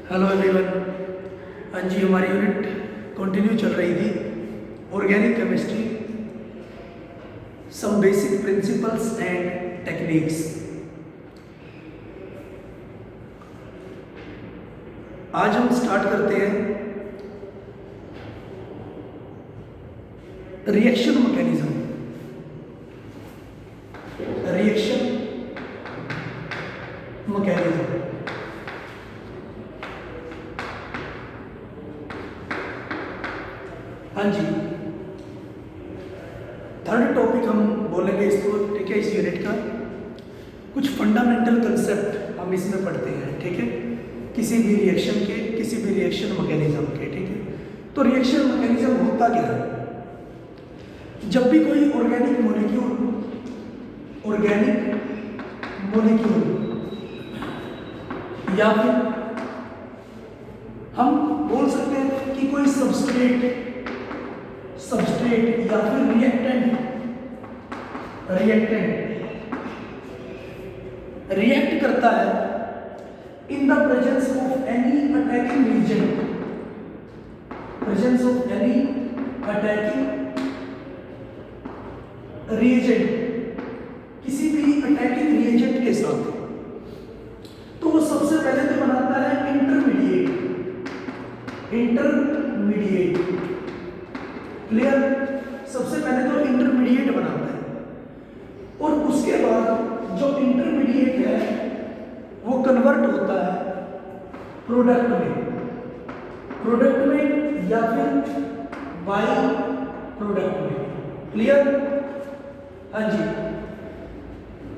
Hello everyone. हाँ जी, हमारी unit continue चल रही थी, organic chemistry, some basic principles and techniques. आज हम स्टार्ट करते हैं रिएक्शन मैकेनिज्म। रिएक्शन मैकेनिज्म हाँ जी, थर्ड टॉपिक हम बोलेंगे इसको, ठीक है। इस यूनिट का कुछ फंडामेंटल कंसेप्ट हम इसमें पढ़ते हैं, ठीक है, किसी भी रिएक्शन के, किसी भी रिएक्शन मैकेनिज्म के, ठीक है। तो रिएक्शन मैकेनिज्म होता क्या है? जब भी कोई ऑर्गेनिक मॉलिक्यूल या फिर हम बोल सकते हैं कि कोई सबस्ट्रेट या फिर रिएक्ट करता है in the presence of any attacking reagent, किसी भी अटैकिंग रिएजेंट के साथ, तो वो सबसे पहले तो बनाता है इंटरमीडिएट। क्लियर? सबसे पहले तो इंटरमीडिएट बनाता है और उसके बाद जो इंटरमीडिएट है वो कन्वर्ट होता है प्रोडक्ट में या फिर बाय प्रोडक्ट में। क्लियर? हाँ जी,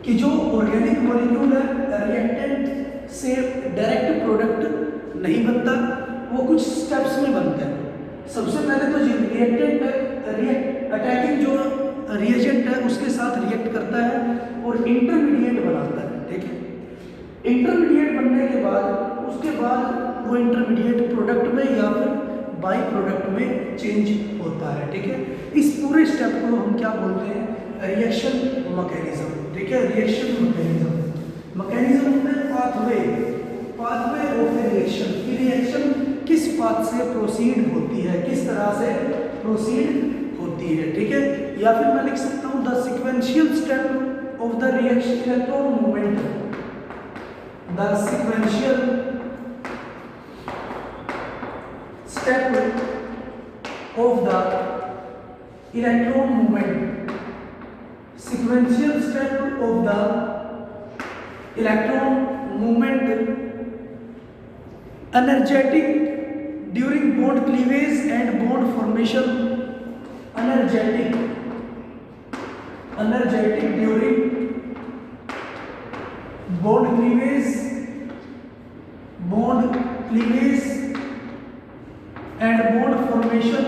कि जो ऑर्गेनिक मॉलिक्यूल है रिएक्टेंट से डायरेक्ट प्रोडक्ट नहीं बनता, वो कुछ स्टेप्स में बनता है। सबसे पहले तो रिएक्टेंट अटैकिंग जो रिएजेंट है उसके साथ रिएक्ट करता है और इंटरमीडिएट बनाता है, ठीक है। इंटरमीडिएट बनने के बाद उसके बाद वो इंटरमीडिएट प्रोडक्ट में या फिर बाई प्रोडक्ट में चेंज होता है, ठीक है। इस पूरे स्टेप को हम क्या बोलते हैं? रिएक्शन मैकेनिज्म, ठीक है। रिएक्शन मैकेनिज्म होता है पाथवे ऑफ रिएक्शन, की रिएक्शन किस पाथ से प्रोसीड होती है, किस तरह से प्रोसीड होती है, ठीक है। या फिर मैं लिख सकता हूँ the sequential step of the reaction electron movement, the sequential step of the electron movement, sequential step of the electron movement, energetic during bond cleavage and bond formation, energetic during bond cleavage and bond formation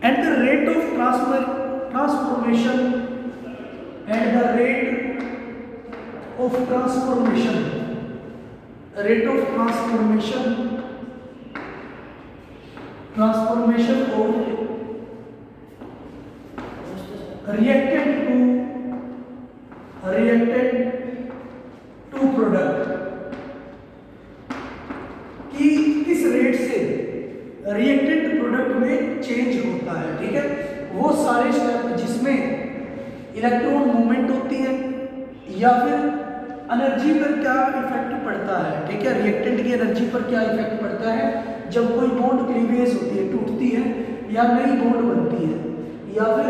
and the rate of transformation of reactant to product, कि किस rate से reactant product में change होता है, ठीक है। वो सारे स्टेप जिसमें इलेक्ट्रॉन मूवमेंट होती है या फिर एनर्जी पर क्या इफेक्ट पड़ता है, ठीक है। रिएक्टेंट की एनर्जी पर क्या इफेक्ट पड़ता है जब कोई बॉन्ड क्लीवेज होती है, टूटती है या नई बॉन्ड बनती है, या फिर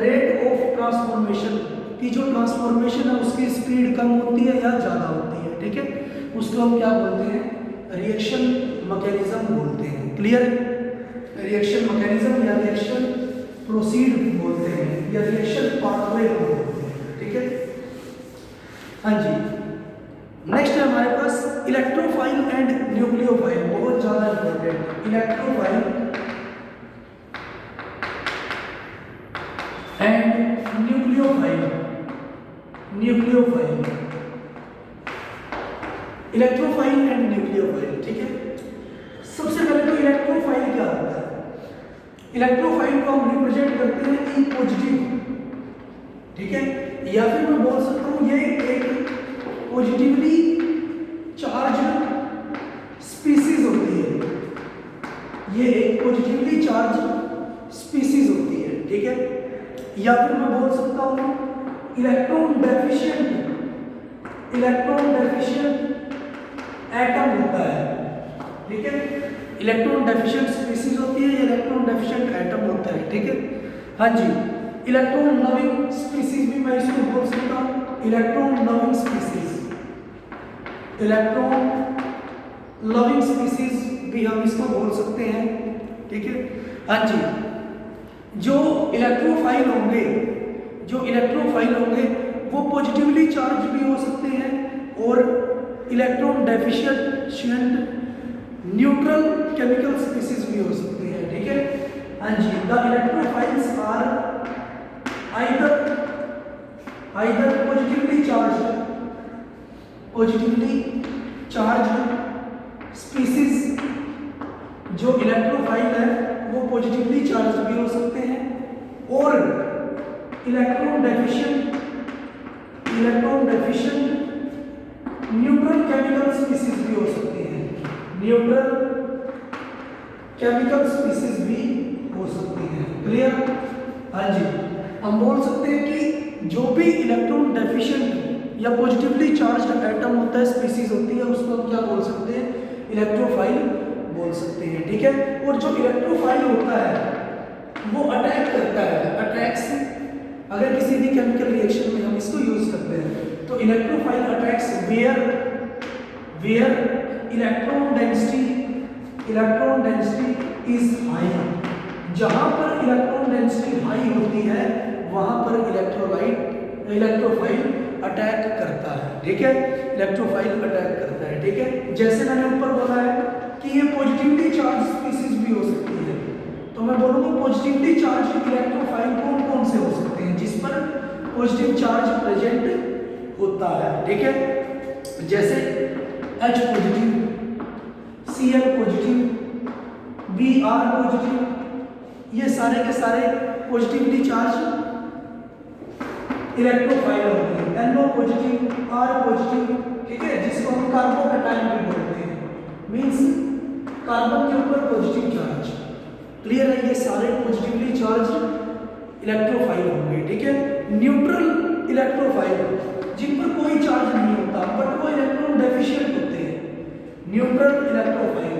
रेट ऑफ ट्रांसफॉर्मेशन, की जो ट्रांसफॉर्मेशन है उसकी स्पीड कम होती है या ज़्यादा होती है, ठीक है। उसको हम क्या बोलते हैं? रिएक्शन मैकेनिज्म बोलते हैं। क्लियर? रिएक्शन मैकेनिज्म या रिएक्शन प्रोसीड बोलते हैं या रिएक्शन पाथवे बोलते हैं, ठीक है। हाँ जी, नेक्स्ट है हमारे पास इलेक्ट्रोफाइल एंड न्यूक्लियोफाइल, बहुत ज़्यादा important. Electrophile and nucleophile, electrophile and nucleophile, ठीक है। सबसे पहले तो इलेक्ट्रोफाइल क्या होता है? इलेक्ट्रोफाइल को हम रिप्रेजेंट करते हैं ई पॉजिटिव, ठीक है। या फिर मैं बोल सकता हूँ ये एक पॉजिटिवली चार्ज स्पीसीज होती है, ये एक पॉजिटिवली चार्ज स्पीसीज होती है, ठीक है। या फिर मैं बोल सकता हूँ इलेक्ट्रॉन डेफिशिएंट एटम होता है, ठीक है। इलेक्ट्रॉन डेफिशिएंट स्पीसीज होती है या इलेक्ट्रॉन डेफिशिएंट एटम होता है, ठीक है। हाँ जी, इलेक्ट्रॉन लविंग स्पीसीज भी मैं इसको बोल सकता हूँ, इलेक्ट्रॉन लविंग स्पीसीज भी हम इसको बोल सकते हैं, ठीक है। हाँ जी, जो इलेक्ट्रोफाइल होंगे वो पॉजिटिवली चार्ज भी हो सकते हैं और electron deficient neutral chemical species भी हो सकते हैं, ठीक है। हाँ जी, the electrophiles are either positively charged species, जो इलेक्ट्रोफाइल है वो पॉजिटिवली चार्ज भी हो सकते हैं और electron deficient neutral chemical species भी हो सकते हैं, क्लियर। हाँ जी, हम बोल सकते हैं कि जो भी इलेक्ट्रॉन डेफिशिएंट या पॉजिटिवली चार्ज्ड एटम होता है, स्पीसीज होती है, उसको हम क्या बोल सकते हैं, इलेक्ट्रोफाइल बोल सकते हैं, ठीक है। और जो इलेक्ट्रोफाइल होता है वो अटैक करता है, अटैक्स, अगर किसी भी केमिकल रिएक्शन में हम इसको यूज करते हैं तो electrophile attacks where electron density is high, जहां पर इलेक्ट्रॉन डेंसिटी हाई होती है वहां पर इलेक्ट्रोफाइल अटैक करता है, ठीक है। इलेक्ट्रोफाइल अटैक करता है, ठीक है। जैसे मैंने ऊपर बोला है कि ये पॉजिटिवली चार्ज स्पीसीज भी हो सकती है, तो मैं बोलूँगा पॉजिटिवली चार्ज इलेक्ट्रोफाइल कौन कौन से हो सकते हैं जिस पर पॉजिटिव चार्ज प्रेजेंट होता है, ठीक है। जैसे H positive, Cl positive, Br positive, ये सारे के सारे पॉजिटिवली चार्ज इलेक्ट्रोफाइल होते हैं। NO पॉजिटिव, R पॉजिटिव, ठीक है, जिसको हम कार्बोकैटायन भी बोलते हैं, मींस कार्बन के ऊपर पॉजिटिव चार्ज, क्लियर है। ये सारे पॉजिटिवली चार्ज इलेक्ट्रोफाइल होंगे, ठीक है। न्यूट्रल इलेक्ट्रोफाइल, जिन पर कोई चार्ज नहीं होता बट वो इलेक्ट्रॉन डेफिशिएंट होते हैं, न्यूट्रल इलेक्ट्रोफाइल,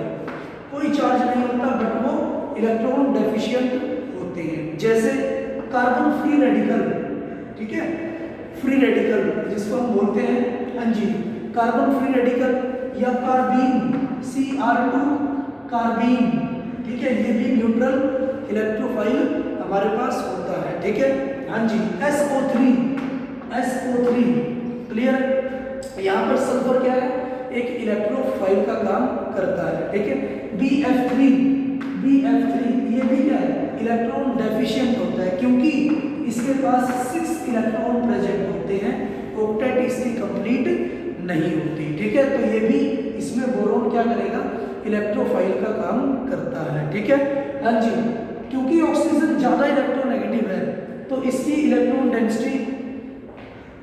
कोई चार्ज नहीं होता बट वो इलेक्ट्रॉन डेफिशिएंट होते हैं। जैसे कार्बन फ्री रेडिकल, ठीक है, फ्री रेडिकल जिसको हम बोलते हैं, हाँ जी, कार्बन फ्री रेडिकल या कार्बीन, Cr2 कार्बीन, ठीक है, ये भी न्यूट्रल इलेक्ट्रोफाइल हमारे पास होता है, ठीक है। हाँ जी, SO3, क्लियर। यहाँ पर सल्फर क्या है, एक इलेक्ट्रोफाइल का काम करता है, ठीक है। BF3, ये भी क्या है, इलेक्ट्रॉन डेफिशिएंट होता है क्योंकि इसके पास 6 इलेक्ट्रॉन प्रेजेंट होते हैं, ऑक्टेट इसकी कंप्लीट नहीं होती, ठीक है। तो ये भी इसमें बोरोन क्या करेगा, इलेक्ट्रोफाइल का काम करता है, ठीक है। हाँ जी, क्योंकि ऑक्सीजन ज़्यादा इलेक्ट्रोनेगेटिव है तो इसकी इलेक्ट्रॉन डेंसिटी,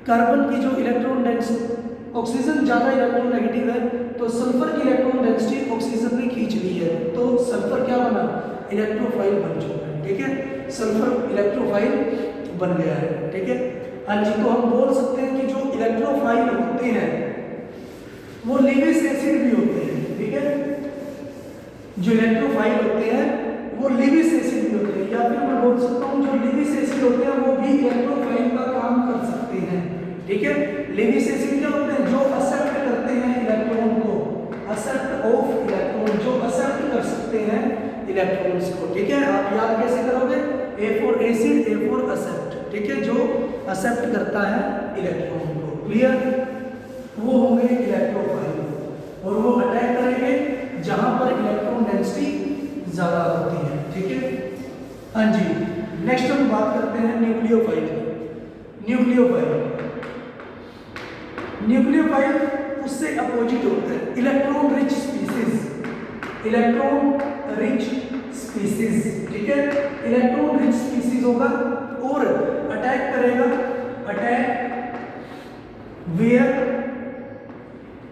कार्बन की जो इलेक्ट्रॉन डेंसिटी, ऑक्सीजन ज़्यादा इलेक्ट्रोनेगेटिव है तो सल्फर की इलेक्ट्रॉन डेंसिटी ऑक्सीजन ने खींच ली है, तो सल्फर क्या बना, इलेक्ट्रोफाइल बन चुका है, ठीक है। सल्फर इलेक्ट्रोफाइल बन गया है, ठीक है। हाँ जी, तो हम बोल सकते हैं कि जो इलेक्ट्रोफाइल होते हैं वो लिविस एसिड भी होते हैं, ठीक है। जो इलेक्ट्रोफाइल होते हैं वो लिविस एसिड भी होते हैं, या फिर मैं बोल सकता हूँ जो लिविस एसिड होते हैं वो भी इलेक्ट्रोफाइल का काम कर सकते हैं, ठीक है। लिविस एसिड क्या होते हैं, जो एक्सेप्ट करते हैं इलेक्ट्रॉन को, एक्सेप्ट ऑफ इलेक्ट्रॉन, जो एक्सेप्ट कर सकते हैं इलेक्ट्रॉन्स को, ठीक है। आप याद कैसे करोगे, A for acid, A for accept, ठीक है, जो एक्सेप्ट करता है इलेक्ट्रॉन को, क्लियर। वो होंगे इलेक्ट्रोफाइल और वो अटैक करेंगे जहां पर इलेक्ट्रॉन डेंसिटी ज्यादा होती है, ठीक है। हाँ जी, नेक्स्ट हम बात करते हैं न्यूक्लियोफाइल। न्यूक्लियोफाइल उससे अपोजिट होता है, इलेक्ट्रॉन रिच स्पीसीज, ठीक है। इलेक्ट्रॉन रिच स्पीसीज होगा और अटैक करेगा attack where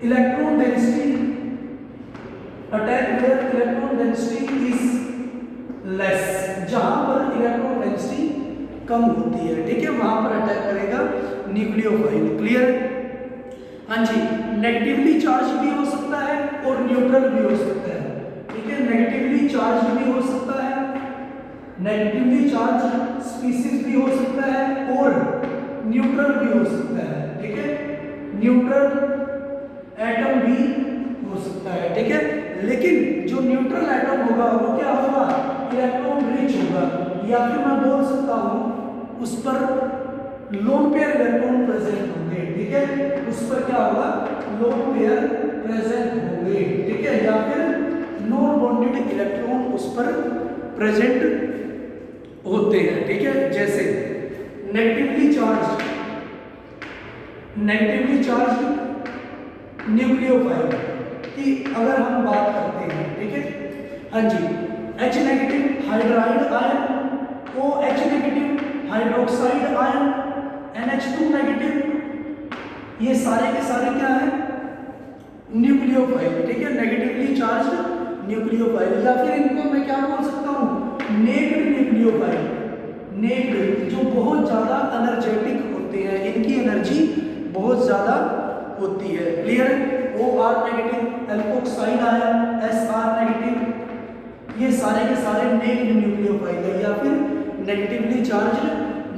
electron density, attack where electron density is less, जहां पर इलेक्ट्रॉन डेंसिटी कम होती है, ठीक है, वहां पर अटैक करेगा न्यूक्लियोफाइल। क्लियर? हाँ जी, नेगेटिवली चार्ज भी हो सकता है और न्यूट्रल भी हो सकता है, ठीक है, नेगेटिवली चार्ज भी हो सकता है, नेगेटिवली चार्ज स्पीसीज भी हो सकता है और न्यूट्रल भी हो सकता है, ठीक है, न्यूट्रल एटम भी हो सकता है, ठीक है। लेकिन जो न्यूट्रल एटम होगा वो क्या होगा, इलेक्ट्रॉन रिच होगा, या फिर मैं बोल सकता हूं उस पर लोन पेयर इलेक्ट्रॉन प्रेजेंट होंगे, ठीक है, उस पर क्या होगा, लोन पेयर प्रेजेंट होंगे, ठीक है, या फिर नॉन बॉन्डेड इलेक्ट्रॉन उस पर प्रेजेंट होते हैं, ठीक है। जैसे नेगेटिवली चार्ज न्यूक्लियोफाइल की अगर हम बात करते हैं, ठीक है, हाँ जी, H negative hydride ion, OH negative hydroxide ion, NH2 negative, ये सारे के सारे क्या है, न्यूक्लियोफाइल, ठीक है, नेगेटिवली चार्ज न्यूक्लियोफाइल, या फिर इनको मैं क्या बोल सकता हूँ, नेक्ड न्यूक्लियोफाइल, नेक्ड, जो बहुत ज़्यादा एनर्जेटिक होते हैं, इनकी एनर्जी बहुत ज़्यादा होती है। Clear? OR negative alkoxide ion, SR negative, ये सारे के सारे नेक्ड न्यूक्लियोफाइल है या फिर नेगेटिवली चार्ज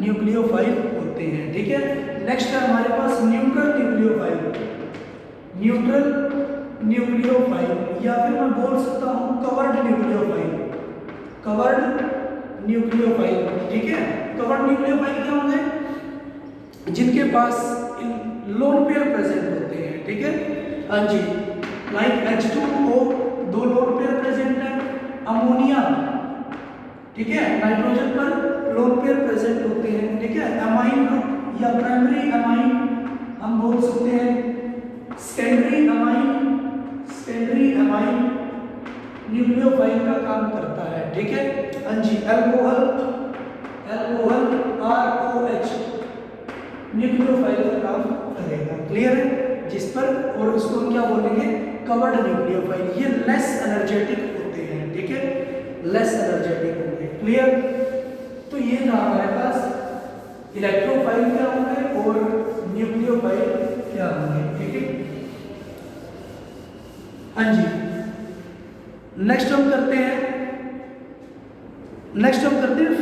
न्यूक्लियोफाइल होते हैं, ठीक है। नेक्स्ट है हमारे पास न्यूट्रल न्यूक्लियोफाइल, या फिर मैं बोल सकता हूँ कवर्ड न्यूक्लियोफाइल, ठीक है। कवर्ड न्यूक्लियोफाइल क्या होंगे, जिनके पास लोन पेयर प्रेजेंट होते हैं, ठीक है, हाँ जी, like H2O, 2 lone pair present है, अमोनिया, ठीक है, नाइट्रोजन पर लोन पेयर प्रेजेंट होते हैं, ठीक है, अमाइन ग्रुप या प्राइमरी अमाइन हम बोल सकते हैं, सेकेंडरी अमाइन न्यूक्लियोफाइल का काम करता है, ठीक है, हाँ जी, अल्कोहल ROH न्यूक्लियोफाइल का काम करेगा। क्लियर है? जिस पर, और इसको हम क्या बोलेंगे, कवर्ड न्यूक्लियोफाइल, ये लेस एनर्जेटिक होते हैं, ठीक है, लेस एनर्जेटिक होंगे। क्लियर? तो ये था हमारे पास इलेक्ट्रोफाइल क्या होंगे और न्यूक्लियोफाइल क्या होंगे, ठीक है। हाँ जी, नेक्स्ट हम करते हैं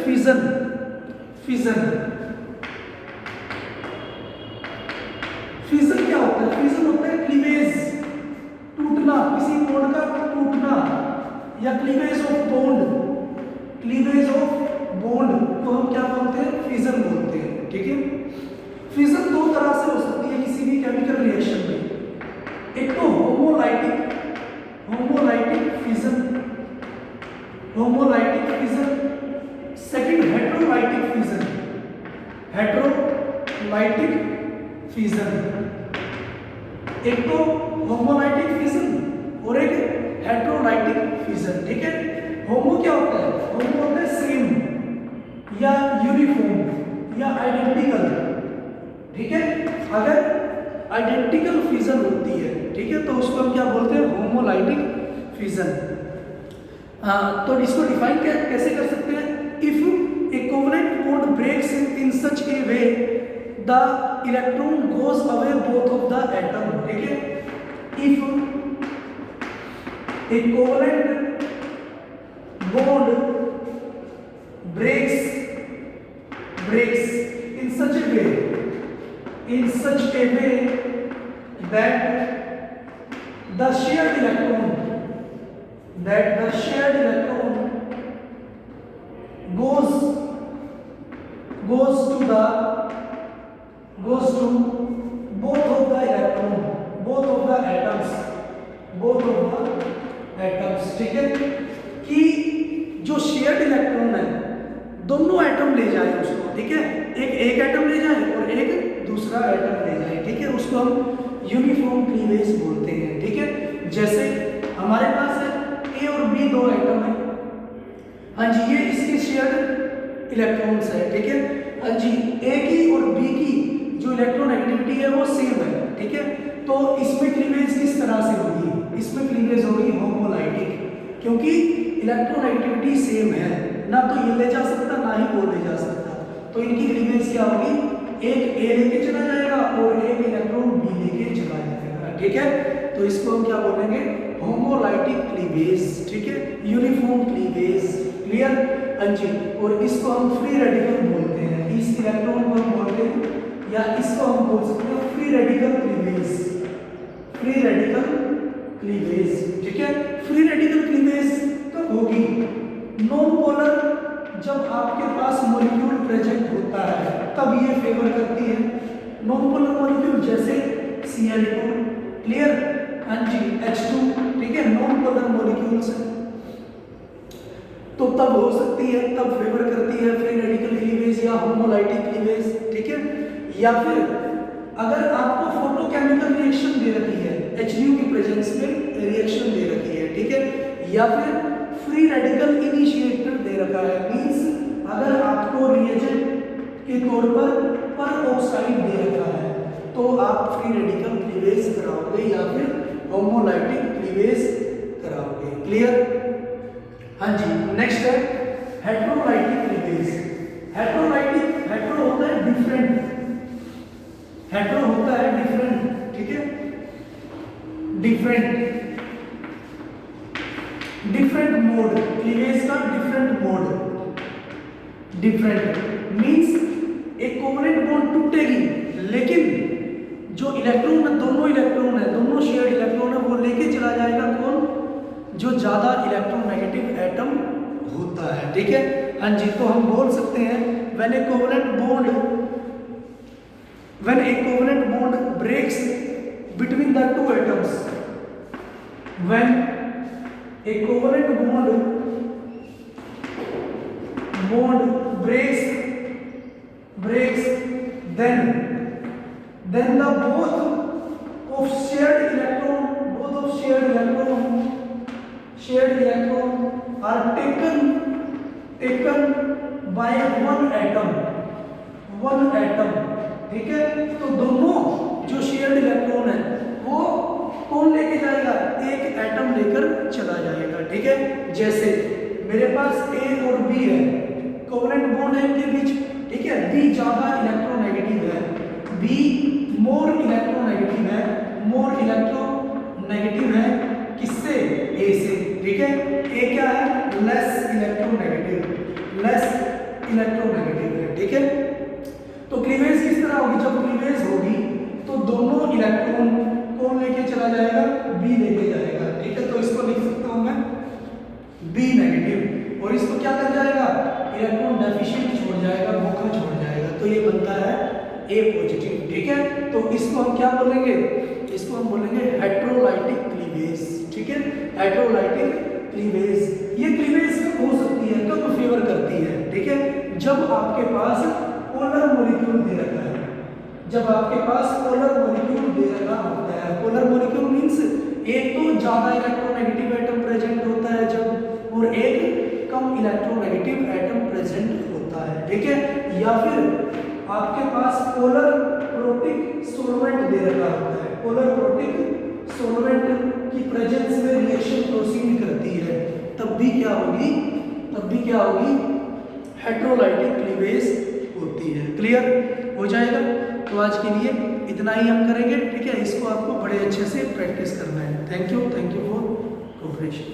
फिजन। फिजन क्या होता है? फिजन होता है क्लीवेज, टूटना, किसी बॉन्ड का टूटना, या क्लीवेज ऑफ बॉन्ड को हम क्या बोलते हैं, फिजन बोलते हैं, ठीक है। फिजन दो तरह से हो सकती है किसी भी केमिकल रिएक्शन में, एक तो होमोलाइटिक फिजन, सेकंड हेटेरोलाइटिक फिजन, एक तो होमोलाइटिक फिजन और एक हेटेरोलाइटिक फिजन, ठीक है। होमो क्या होता है? होमो होता है सेम या यूनिफॉर्म या आइडेंटिकल, ठीक है। अगर आइडेंटिकल फिजन होती है, ठीक है, तो उसको हम क्या बोलते हैं, होमोलाइटिक फिजन। तो इसको डिफाइन कैसे कर सकते हैं, if a covalent bond breaks in such a way the electron goes away both of the atom, ठीक है। If a covalent bond breaks in such a way that the shared electron goes to both of the atoms, ठीक है, कि जो shared electron है दोनों atom ले जाए उसको, ठीक है, एक एटम ले जाए और एक दूसरा एटम ले जाए, ठीक है, उसको हम यूनिफॉर्म क्लीवेज बोलते हैं, ठीक है। जैसे हमारे पास है ए और बी, दो एटम है, हाँ जी, ये इसके शेयर्ड इलेक्ट्रॉन्स है, ठीक है, हाँ जी, ए की और बी की तो इसमें क्लीवेज किस तरह से होगी, इसमें क्लीवेज होगी होमोलाइटिक, क्योंकि इलेक्ट्रोनेगेटिविटी सेम है, ना तो ये ले जा सकता ना ही वो ले जा सकता, तो इनकी क्लीवेज क्या होगी, एक ए लेके चला जाएगा और एक इलेक्ट्रॉन बी लेके चला जाएगा, ठीक है। तो इसको हम क्या बोलेंगे, होमोलाइटिक क्लीवेज, ठीक है, यूनिफॉर्म क्लीवेज, क्लियर। हाँ जी, और इसको हम फ्री रेडिकल बोलते हैं, इस इलेक्ट्रॉन को हम बोलते हैं, या इसको हम बोल सकते हैं free radical cleavage, free radical cleavage, ठीक है। फ्री रेडिकल क्लीवेज कब होगी, नॉन पोलर जब आपके पास मॉलिक्यूल प्रेजेंट होता है तब ये फेवर करती है, नॉन पोलर मॉलिक्यूल जैसे Cl2, क्लियर, हाँ जी, H2, ठीक है, नॉन पोलर मॉलिक्यूल्स तो तब हो सकती है, तब फेवर करती है फ्री रेडिकल क्लीवेज या होमोलाइटिक क्लीवेज, ठीक है। या फिर अगर आपको फोटोकेमिकल रिएक्शन दे रखी है, HU की प्रेजेंस में रिएक्शन दे रखी है, ठीक है, या फिर फ्री रेडिकल इनिशिएटर दे रखा है, मींस अगर आपको रिएजेंट के तौर पर ऑक्साइड दे रखा है तो आप फ्री रेडिकल क्लीवेज कराओगे या फिर होमोलाइटिक क्लीवेज कराओगे, क्लियर। हाँ जी, नेक्स्ट है हेट्रोलाइटिक क्लीवेज। हेट्रोलाइटिक, हेट्रो होता है डिफरेंट, हेट्रो होता है डिफरेंट, ठीक है, डिफरेंट, डिफरेंट मोड, क्लीवेज का डिफरेंट मोड, डिफरेंट मींस एक कोवलेंट बॉन्ड टूटेगी लेकिन जो इलेक्ट्रॉन है, दोनों इलेक्ट्रॉन है, दोनों शेयर्ड इलेक्ट्रॉन है, वो लेके चला जाएगा कौन, जो ज्यादा इलेक्ट्रोनेगेटिव एटम होता है, ठीक है। हाँ जी, तो हम बोल सकते हैं when a covalent bond breaks between the two atoms, when a covalent bond breaks then the both of shared electron are taken by one atom, ठीक है। तो दोनों जो शेयर्ड इलेक्ट्रॉन है वो कौन लेके जाएगा, एक एटम लेकर चला जाएगा, ठीक है। जैसे मेरे पास A और B है, कोवलेंट बॉन्ड है इनके बीच, ठीक है, B ज्यादा इलेक्ट्रोनेगेटिव है, B मोर इलेक्ट्रोनेगेटिव है किससे, A से, ठीक है। A क्या है, लेस इलेक्ट्रोनेगेटिव है, ठीक है। तो क्लीवेज किस तरह होगी, जब क्लीवेज होगी तो दोनों इलेक्ट्रॉन कौन लेके चला जाएगा, बी लेके जाएगा, ठीक है। तो इसको लिख सकता हूं मैं बी नेगेटिव, और इसको क्या कर जाएगा, इलेक्ट्रॉन डेफिशिएंट छोड़ जाएगा, भूखा छोड़ जाएगा, तो ये बनता है ए पॉजिटिव, ठीक है। तो इसको हम क्या बोलेंगे, इसको हम बोलेंगे हेट्रोलाइटिक क्लीवेज, ठीक है, हेट्रोलाइटिक क्लीवेज। ये क्लीवेज कब हो सकती है, कब फेवर करती है, ठीक है, जब आपके पास पोलर मॉलिक्यूल दे रखा है, जब आपके पास पोलर मॉलिक्यूल दे रखा होता है। पोलर मॉलिक्यूल मींस एक तो ज्यादा इलेक्ट्रोनेगेटिव एटम प्रेजेंट होता है जब, और एक कम इलेक्ट्रोनेगेटिव एटम प्रेजेंट होता है, ठीक है। या फिर आपके पास पोलर प्रोटिक सॉल्वेंट दे रखा होता है, पोलर प्रोटिक सॉल्वेंट की प्रेजेंस में रिएक्शन प्रोसीड करती है, तब भी क्या होगी, हेट्रोलाइटिक क्लीवेज होती है, क्लियर हो जाएगा। तो आज के लिए इतना ही हम करेंगे, ठीक है। इसको आपको बड़े अच्छे से प्रैक्टिस करना है। Thank you for cooperation.